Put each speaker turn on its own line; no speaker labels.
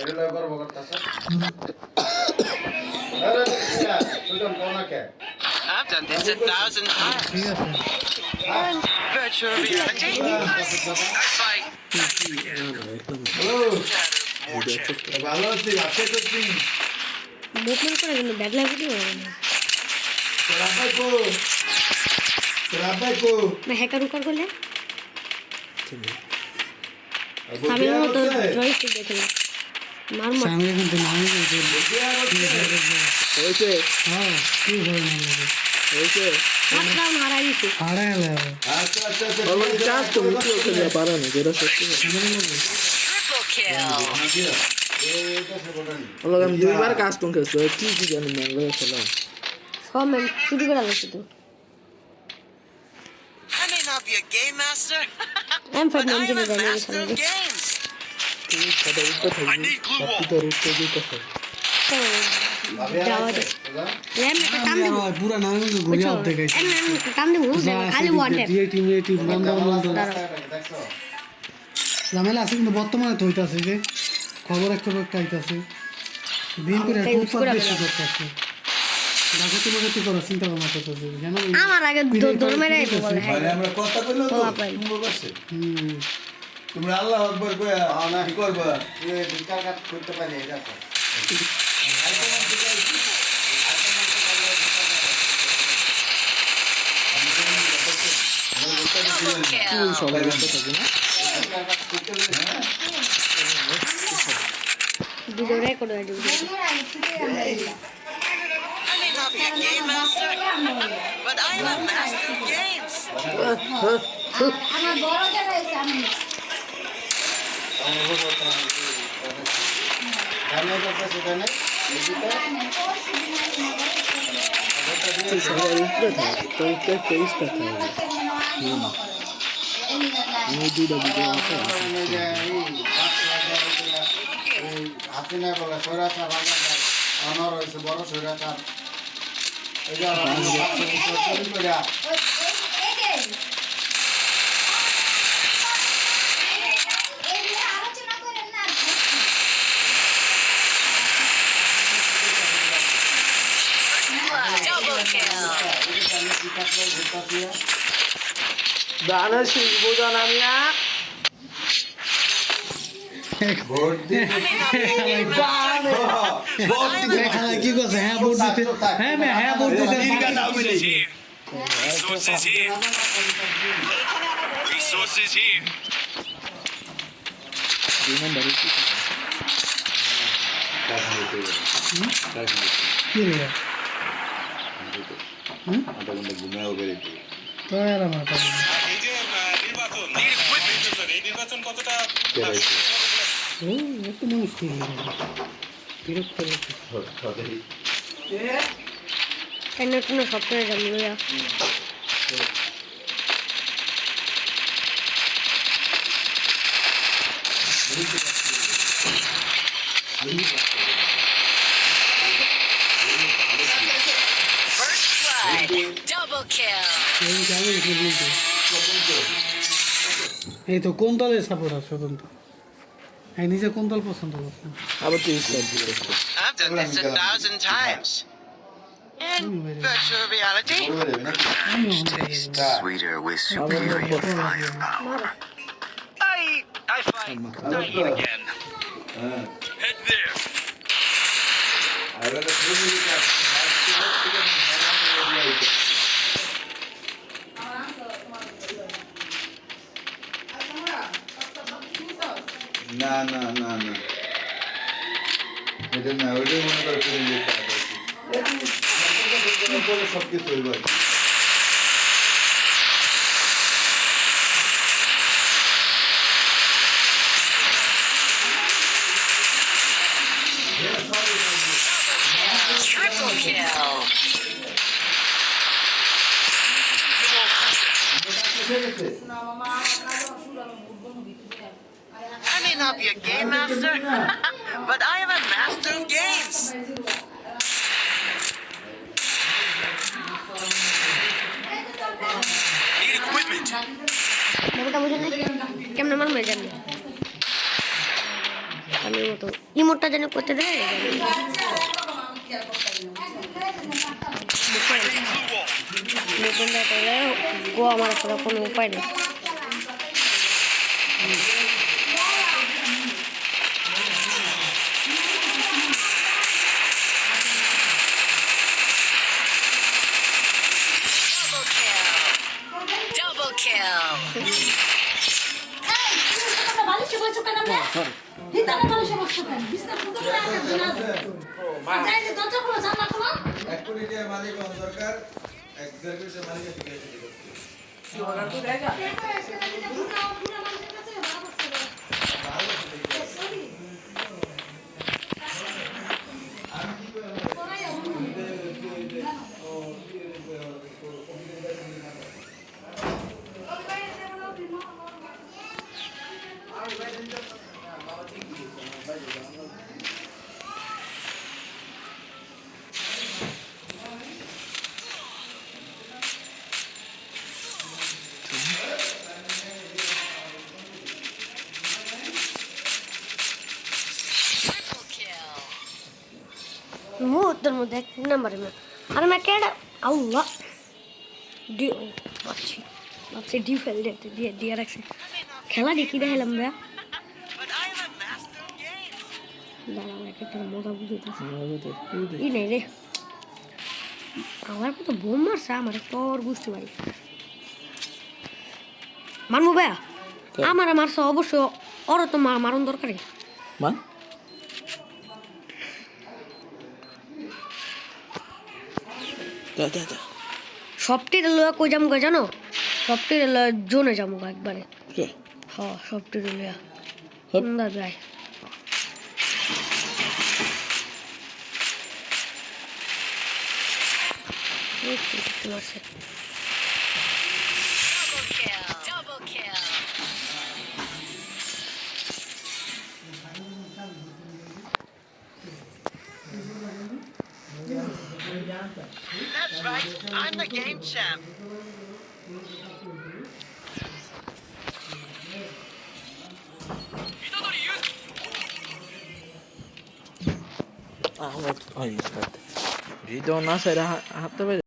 এটা লয় করব করতেছ আরে সুজন কোন কে
I've done this 1,000 times.
ঠিক আছে
And virtual reality. I fight.
Hello ভালো আছি আপনি করছি
মুভমেন্ট করে কিন্তু ব্যাড লাগবে না
রাবাই কো
मैं हैकर रुकर को ले सामने वो तो जॉयस्टिक देखे मार मत
সামনে কিন্তু নামি গেছে
হয়েছে
হ্যাঁ কি হলো না লাগে
হয়েছে
हाथ डाउन आ रही थी
আড়াই হলো
আচ্ছা আচ্ছা আচ্ছা
অলরেডি চাষ তো মুক্তি হচ্ছে পারা না যেটা সত্যি
Triple kill.
এটা সেটা নি
অলরেডি আমি দুইবার কাস্টম খেলছি কি কি জানি না লয়ে খেলাম
सब मैं चुरी करा लेती तो
I may not be a game master,
M
but
five
I
नाम
am
के
a
बजाने के
master of
सामने
games.
তুই সাদা উঠতে থাকবি বাকি তো উঠতে যেতে থাকবি
जावा दे रैम में काम दे
পুরা নামি ঘুরে আপ দেখাইছে
एम एम काम दे वो खाली वन टैप
টিম বন্ধ বন্ধ
দেখছো
ঝামেলা আছে কিন্তু বর্তমানে তো হইতাছে যে খবর একটা আইতাছে দিন করে
তাই
খুব
করে
বেশি করতেছে ডাকাতি মাগাতি করার চিন্তা ভাবনা করতেছে জানো
আমার আগে দৌড় মেরে বলে হ্যাঁ
মানে আমরা কথা কইলো তো তুমি বলছে তোমরা আল্লাহ আকবার কইয়া কি করবা এই বিকাল কাট করতে পারি এটা তো
Double
তুই
kill.
সবাই উঠতে থাকবি না
वीडियो रिकॉर्ड है जो
I may not be a game master, but I am a master of games.
আমার বড় জায়গা আছে আমি
জানো কথা সেটা নেই
তুই সবাই উঠতে থাক তো উঠতে তেইশটা থাকবে আমি দুইটা ভিডিও আছে
হাতে না বলে সৈরাচার রাজা অনর হয়েছে বড় সৈরাচার এই যে
আলোচনা করেন না
Double kill.
গানা শিখবো জানামিয়া
ভোট দিয়ে
খেলা কি করছে হ্যাঁ ভোট দিতে হ্যাঁ ভাই হ্যাঁ ভোট দিতে
Resources here. Resources here.
দুই নম্বরে কি
কি রে তো এরা মাথা
এই যে নির্বাচন এই নির্বাচন কতটা
ও এত মানুষ কি বিরক্ত লাগছে
एंड नोट सॉफ्टवेयर डाल दिया
First blood. Double kill.
এই তো কোন দলের সাপোর্ট আছে স্বতন্ত্র এই নিজে কোন দল পছন্দ করছেন
আবার তুই স্টার্ট দিবি
I've done this 1,000 times. In virtual reality.
Sweeter with
superior
firepower. I fight. Not again. Head there.
না না না না এটা না ওইটাই মনে করে ফিরে যেতে হবে সব কিছু হইব
Triple kill. I may not be a game master, but I am a master of games.
Need equipment.
ব্যাপারটা বুঝেন না কেমন আমার মেয়ে জানি স্বামীর মতো ইমোটটা যেন করতে দেয় গো আমার উপরে কোনো উপায় নেই
Double kill.
বালিশে বসে কেন রে? ভিতরে বালিশে বসে কেন? বিছনা ফুটো করে আছে না। যাই যে দরজা খোলো জানলা খোলো।
এক কোটি টাকা মালিক হওয়া দরকার, এক দেড় কোটি টাকা মালিকের ঠিক আছে।
মুহূর্তের মধ্যে এক নাম্বারে আর আমি কেডা আল্লাহ ভাবছি ডিফেল দিয়ে দিয়ে রাখছে খেলা দেখি দেখালাম ভাইয়া দাঁড়াও একটা মজা বুঝেছি ই নেই রে আমার তো বোম মারছে আমার তোর বুঝতে পারি মানবো ভাইয়া আমার মারছে অবশ্যই ওরা তো মারণ দরকারে
মান
সবটির লোয়া কই যাম গো জানো সবটির জোনে যাবো একবারে হ্যাঁ সবটির লোয়া সুন্দর ভাই
Double kill. That's right. I'm the game champ.
Ahmet, ay, aspetta. Gli do una sera a